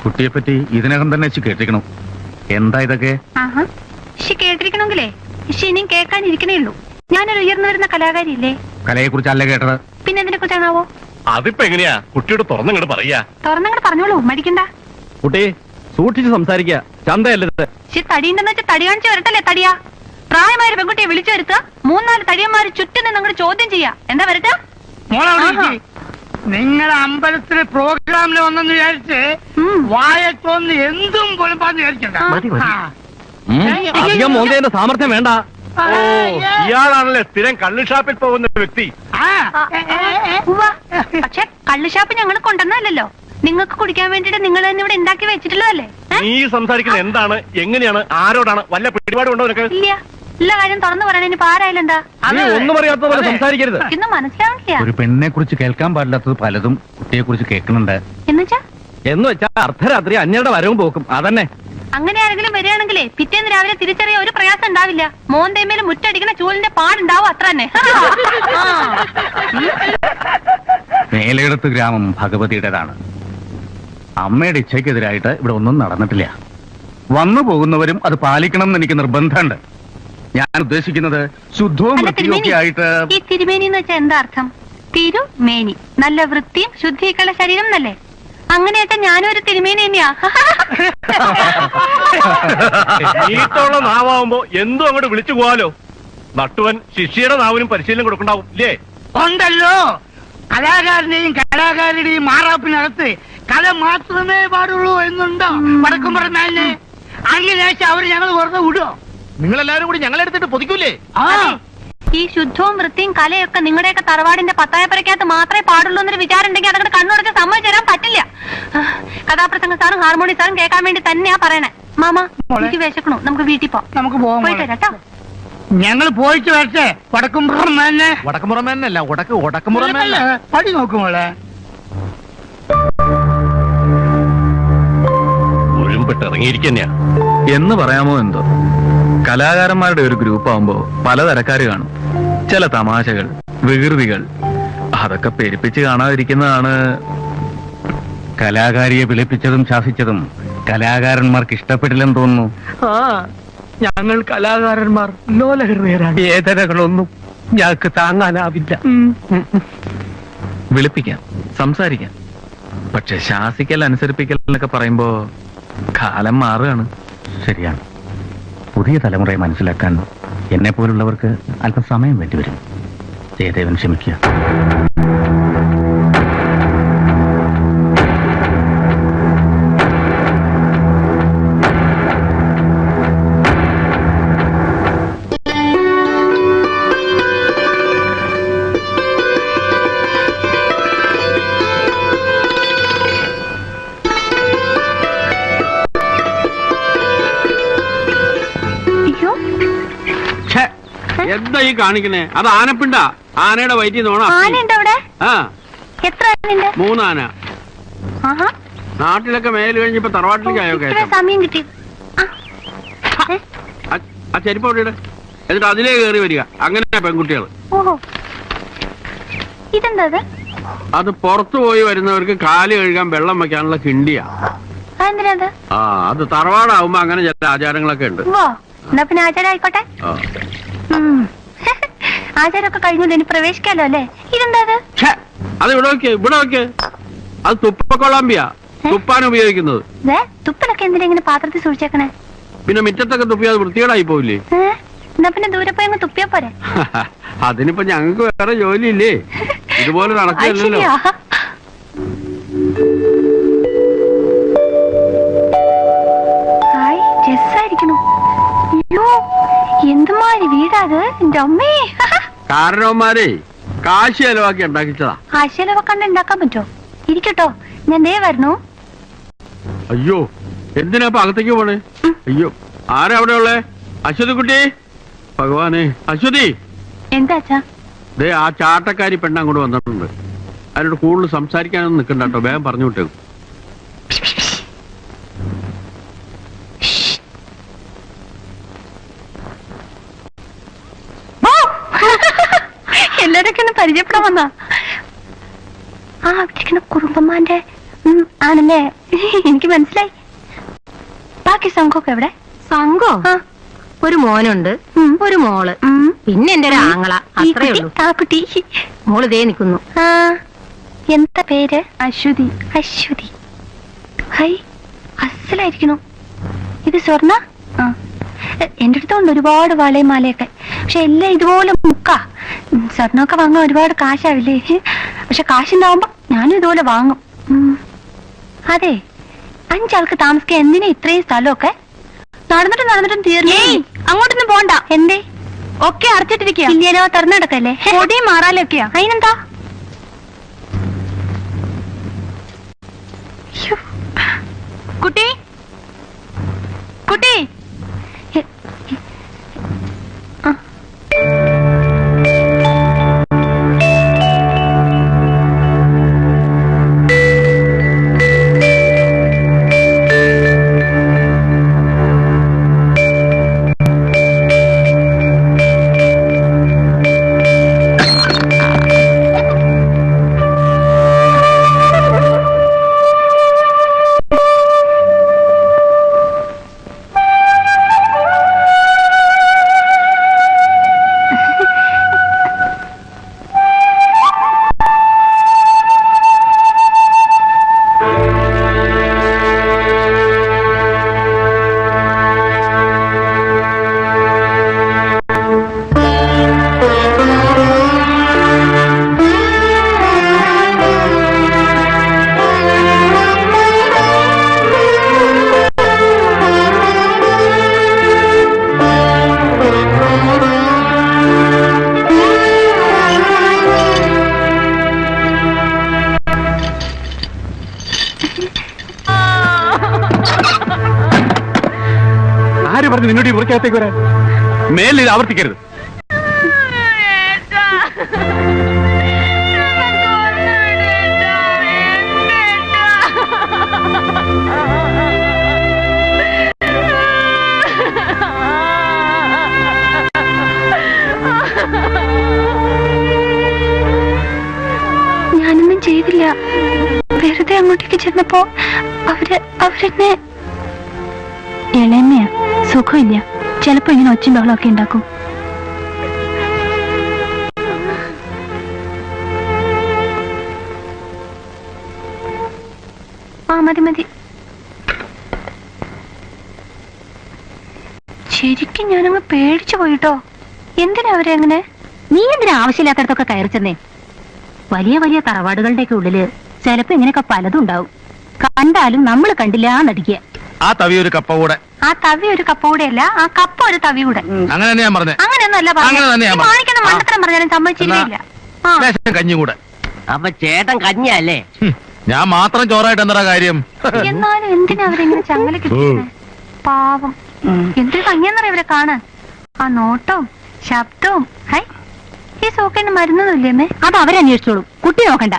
കുട്ടിയെ പറ്റി ഇതിനകം തന്നെ കേട്ടിരിക്കണം. എന്താ ഇതൊക്കെ? കേട്ടിരിക്കണമെങ്കിലേ ഇനിയും കേൾക്കാനിരിക്കണേ ഉള്ളൂ. ഞാനൊരു ഉയർന്നു വരുന്ന കലാകാരിയില്ലേ? കലയെ കുറിച്ചല്ല കേട്ടത്. പിന്നെ എന്തിനെ കുറിച്ചാണാവോ? അതിപ്പോ എങ്ങനെയാ കുട്ടിയോട് തുറന്നങ്ങോട്ട് പറയാ? തുറന്നങ്ങോട്ട് പറഞ്ഞോളൂ, മടിക്കണ്ട. കുട്ടി സൂക്ഷിച്ച് സംസാരിക്ക, ചന്തയല്ലത്. തടിയുണ്ടെന്ന് വെച്ചാൽ തടി കാണിച്ചു വരട്ടല്ലേ തടിയാ? പ്രായമായ പെൺകുട്ടിയെ വിളിച്ചു വരുത്തുക, 3-4 തടിയന്മാര് ചുറ്റും നിന്ന് അങ്ങോട്ട് ചോദ്യം ചെയ്യാ. എന്താ വരട്ടെ? നിങ്ങളെ അമ്പലത്തിലെ പ്രോഗ്രാമിന് വന്നെന്ന് വിചാരിച്ച് വായത്തോന്ന് എന്തും പൊലപ്പാന്ന് വിചാരിക്കണ്ട. അധികം മോന്തേന്റെ സാമർത്ഥ്യം വേണ്ട. ഇയാളാണല്ലേ സ്ഥിരം കള്ളു ഷാപ്പിൽ പോകുന്ന വ്യക്തി. പക്ഷെ കള്ളുഷാപ്പ് ഞങ്ങൾ കൊണ്ടുവന്നല്ലോ, നിങ്ങൾക്ക് കുടിക്കാൻ വേണ്ടിട്ട് നിങ്ങൾ തന്നെ ഇവിടെ ഉണ്ടാക്കി വെച്ചിട്ടുള്ളതല്ലേ? നീ സംസാരിക്കുന്നത് എന്താണ്, എങ്ങനെയാണ്, ആരോടാണ്? വല്ല പിടിപാടുണ്ടോ നിനക്ക്? ഇല്ല, എല്ലാ കാര്യം തുറന്നു പറയാൻ ഇപ്പൊ ആരായാലും എന്താ? ഒന്നും അറിയാത്ത പോലെ സംസാരിക്കരുത്. ഇതൊന്നും മനസ്സിലാവില്ല. ഒരു പെണ്ണിനെ കുറിച്ച് കേൾക്കാൻ പാടില്ലാത്തത് പലതും കുട്ടിയെ കുറിച്ച് കേൾക്കുന്നുണ്ട്. എന്ന് വെച്ചാ അർദ്ധരാത്രി അന്യരുടെ വരവും പോക്കും അതന്നെ. അങ്ങനെ ആരെങ്കിലും വരികയാണെങ്കിലേ പിറ്റേന്ന് രാവിലെ തിരിച്ചറിയ ഒരു പ്രയാസം ഉണ്ടാവില്ല. മോന്തേമേലും മുറ്റടിക്കുന്ന ചൂലിന്റെ പാടുണ്ടാവും, അത്ര തന്നെ. മേലയിടത്ത് ഗ്രാമം ഭഗവതിയുടേതാണ്. അമ്മയുടെ ഇച്ഛയ്ക്കെതിരായിട്ട് ഇവിടെ ഒന്നും നടന്നിട്ടില്ല. വന്നു പോകുന്നവരും അത് പാലിക്കണം എന്ന് എനിക്ക് നിർബന്ധമുണ്ട്. ഞാൻ ഉദ്ദേശിക്കുന്നത് ശുദ്ധവും വൃത്തിയൊക്കെ ആയിട്ട്. ഈ തിരുമേനി എന്ന് വെച്ചാൽ എന്താ അർത്ഥം? തിരുമേനി, നല്ല വൃത്തിയും ശുദ്ധിയൊക്കെയുള്ള ശരീരം എന്നല്ലേ? അങ്ങനെയായിട്ട് ഞാനും ഒരു തിരുമേനി തന്നെയാ. നീട്ടുള്ള നാവാകുമ്പോ എന്തും അങ്ങോട്ട് വിളിച്ചു പോവാലോ. നട്ടുവൻ ശിഷ്യയുടെ നാവിനും പരിശീലനം കൊടുക്കണ്ടാവും ഇല്ലേ? ഉണ്ടല്ലോ. കലാകാരന്റെയും കലാകാരിയുടെയും മാറാപ്പിനകത്ത് കല മാത്രമേ പാടുള്ളൂ എന്നുണ്ടോ വടക്കും പറഞ്ഞാല്? അങ്ങനെ അവര് ഞങ്ങൾ വെറുതെ വിടുവോ? നിങ്ങളെല്ലാരും കൂടി ഞങ്ങളെടുത്തിട്ട് പൊതിക്കൂലേ? ഈ ശുദ്ധവും വൃത്തിയും കലയൊക്കെ നിങ്ങളുടെയൊക്കെ തറവാടിന്റെ പത്തായപ്പരക്കകത്ത് മാത്രമേ പാടുള്ളൂ എന്നൊരു വിചാരം ഉണ്ടെങ്കിൽ അതങ്ങോട്ട് കണ്ണുടച്ച് സമ്മതിച്ചു തരാൻ പറ്റില്ല. കഥാപ്രസംഗ സാറും ഹാർമോണി സാറും കേൾക്കാൻ വേണ്ടി തന്നെയാ പറയണേ. മാമ എനിക്ക് വിശക്കണു, നമുക്ക് വീട്ടിൽ നമുക്ക് പോകാം. പോയിട്ട് വരാട്ടോ. ഞങ്ങൾ പോയിട്ട് വരട്ടെ. വടക്കുംപുറം തന്നെ. വടക്കുമുറം തന്നെയല്ല, ഉടക്കുമുറം പടി നോക്കുമോളെ. ഒഴുമ്പിട്ട് ഇറങ്ങിയിരിക്കന്നെയാ എന്ന് പറയാമോ എന്തോ. കലാകാരന്മാരുടെ ഒരു ഗ്രൂപ്പ് ആവുമ്പോ പലതരക്കാര് കാണും. ചില തമാശകൾ, വികൃതികൾ, അതൊക്കെ പെരുപ്പിച്ച് കാണാതിരിക്കുന്നതാണ്. കലാകാരിയെ വിളിപ്പിച്ചതും ശാസിച്ചതും കലാകാരന്മാർക്ക് ഇഷ്ടപ്പെട്ടില്ലെന്ന് തോന്നുന്നു. ഞങ്ങൾ കലാകാരന്മാർ ലോലഹൃദയരാണ്. വേദനകളൊന്നും ഞങ്ങൾക്ക് താങ്ങാനാവില്ല. വിളിപ്പിക്കാം, സംസാരിക്കാം. പക്ഷെ ശാസിക്കൽ, അനുസരിപ്പിക്കൽ എന്നൊക്കെ പറയുമ്പോ കാലം മാറുകയാണ്. ശരിയാണ്. പുതിയ തലമുറയെ മനസ്സിലാക്കാൻ എന്നെ പോലുള്ളവർക്ക് അല്പം സമയം വേണ്ടിവരും. ജയദേവൻ ക്ഷമിക്കുക. എന്താ ഈ കാണിക്കണേ? അത് ആനപ്പിണ്ട. ആനയുടെ വയറ്റിൽ നോണ. 3 ആന. നാട്ടിലൊക്കെ മേല് കഴിഞ്ഞപ്പോ തറവാട്ടിലേക്കായോ സമയം കിട്ടി. ആ ചെരുപ്പ് അവിടെ ഇട്. എന്നിട്ട് അതിലേ കയറി വരിക. അങ്ങനെ പെൺകുട്ടികൾ. അത് പുറത്തു പോയി വരുന്നവർക്ക് കാല് കഴുകാൻ വെള്ളം വെക്കാനുള്ള കിണ്ടിയാ. അത് തറവാടാവുമ്പോ അങ്ങനെ ചില ആചാരങ്ങളൊക്കെ ഉണ്ട്. പിന്നെ ആചാരം ആയിക്കോട്ടെ. ആചാരമൊക്കെ കഴിഞ്ഞു, ഇനി പ്രവേശിക്കാലോ അല്ലേ? ഇതെന്താ? അത് ഇവിടെ വെക്ക്. അത് തുപ്പക്കൊള്ളാമ്പിയാ, തുപ്പാൻ ഉപയോഗിക്കുന്നത്. തുപ്പലൊക്കെ എന്തിനാ ഇങ്ങനെ പാത്രത്തിൽ സൂക്ഷിച്ചേക്കണേ? പിന്നെ മുറ്റത്തൊക്കെ തുപ്പിയാ അത് വൃത്തികേടായി പോവില്ലേ? എന്നാ പിന്നെ ദൂരെ പോയി അങ്ങ് തുപ്പിയാ പോരെ? അതിനിപ്പോ ഞങ്ങക്ക് വേറെ ജോലിയില്ലേ? ഇതുപോലെ നടക്കില്ലല്ലോ. എന്തുമാതിരി വീടാത് എന്റെ അമ്മേ. കാരണവന്മാരെ കാശ് ചെലവാക്കി ഉണ്ടാക്കിച്ചതാ. കാശ് ചെലവാക്കാണ്ട് ഉണ്ടാക്കാൻ പറ്റോ? ഇരിക്കട്ടോ, ഞാൻ ദേ വരുന്നു. അയ്യോ, എന്തിനാ അകത്തേക്ക് പോണേ? അയ്യോ, ആരാ അവിടെ ഉള്ളേ? അശ്വതി കുട്ടി, ഭഗവാനെ. അശ്വതി, എന്താ അച്ഛാ? ദേ ആ ചാട്ടക്കാരി പെണ്ണ് അങ്ങോട്ട് വന്നിട്ടുണ്ട്. അതിനോട് കൂടുതൽ സംസാരിക്കാനൊന്നും നിൽക്കണ്ട കേട്ടോ, വേഗം പറഞ്ഞു വിട്ടേക്കും. എല്ലാരൊക്കെ ഒന്ന് പരിചയപ്പെടാൻ വന്നാ. ആ അവിടെ കുറുമ്പന്മാന്റെ ആണല്ലേ, എനിക്ക് മനസ്സിലായി. ബാക്കി സംഘമൊക്കെ എവിടെ? സംഘോ? ഒരു മോനുണ്ട്, ഒരു മോള്, പിന്നെ എന്റെ ഒരു ആങ്ങള, അത്രേ ഉള്ളൂ. ആ കുട്ടി മോള് ദേ നിൽക്കുന്നു. എന്താ പേര്? അശ്വതി. അശ്വതി, ഹൈ, അസലായിരിക്കണു. ഇത് സ്വർണ്ണ? എന്റെ അടുത്തുണ്ട് ഒരുപാട് വളയും മാലയൊക്കെ, പക്ഷെ എല്ലാം ഇതുപോലെ മുക്ക. സ്വർണ്ണമൊക്കെ വാങ്ങാൻ ഒരുപാട് കാശാവില്ലേ? പക്ഷെ കാശുണ്ടാവുമ്പോ ഞാനും ഇതുപോലെ വാങ്ങും. അതെ, 5 ആൾക്ക് താമസിക്കാൻ എന്തിനാ ഇത്രയും സ്ഥലമൊക്കെ? നടന്നിട്ടും തീർന്നു. അങ്ങോട്ടൊന്നും പോണ്ട. എന്തേ? ഒക്കെ അടച്ചിട്ടിരിക്കുക. ഇല്ലേനോ, തുറന്നെടുക്കല്ലേ? പൊടിയും മാറാലൊക്കെയാ. അതിനെന്താ? കുട്ടി കുട്ടി, പറഞ്ഞു നിന്നോട് ഈ മുറിക്കകത്തേക്ക് വരാൻ? മേലിൽ ഇത് ആവർത്തിക്കരുത്. ഞാനൊന്നും ചെയ്തില്ല. വെറുതെ അങ്ങോട്ടേക്ക് ചെന്നപ്പോ അവരെന്നെ ഇളമയാ, സുഖമില്ല. ചിലപ്പോ ഇങ്ങനെ ഒച്ചും ബഹളമൊക്കെ ഉണ്ടാക്കും. മതി. ശരിക്കും ഞാനങ്ങ് പേടിച്ചു പോയിട്ടോ. എന്തിനാ അവരെ അങ്ങനെ? നീ എന്തിനാ ആവശ്യമില്ലാത്തടത്തൊക്കെ കയറി ചെന്നേ? വലിയ വലിയ തറവാടുകളുടെയൊക്കെ ഉള്ളില് ചിലപ്പോ ഇങ്ങനെയൊക്കെ പലതും ഉണ്ടാവും. കണ്ടാലും നമ്മൾ കണ്ടില്ല നടിക്കുക. ആ തവി ഒരു കപ്പ കൂടെ. ആ തവി ഒരു കപ്പ കൂടെ അല്ല, ആ കപ്പ ഒരു തവി കൂടെ. അങ്ങനെ തന്നെ ഞാൻ പറഞ്ഞേ. അങ്ങനെയൊന്നുമല്ല കാണിക്കുന്ന മണ്ടത്തരം പറഞ്ഞാലും സമ്മതിച്ചില്ല. കഞ്ഞി കൂടെ. അപ്പൊ ചേട്ടൻ കഞ്ഞിയല്ലേ? ഞാൻ മാത്രം ചോറായിട്ട് എന്താ കാര്യം? എന്നാലും എന്തിനാ അവരെങ്ങനെ ചങ്ങല കിട്ടുന്നത്? പാവം, എന്തൊരു ഭംഗിയെന്നറിയ ഇവരെ കാണാൻ. ആ നോട്ടവും ശബ്ദവും. ഹൈ, ഈ സോക്കേണ്ട മരുന്നൊന്നുമില്ലേ? അത് അവരന്വേഷിച്ചോളൂ, കുട്ടി നോക്കണ്ട.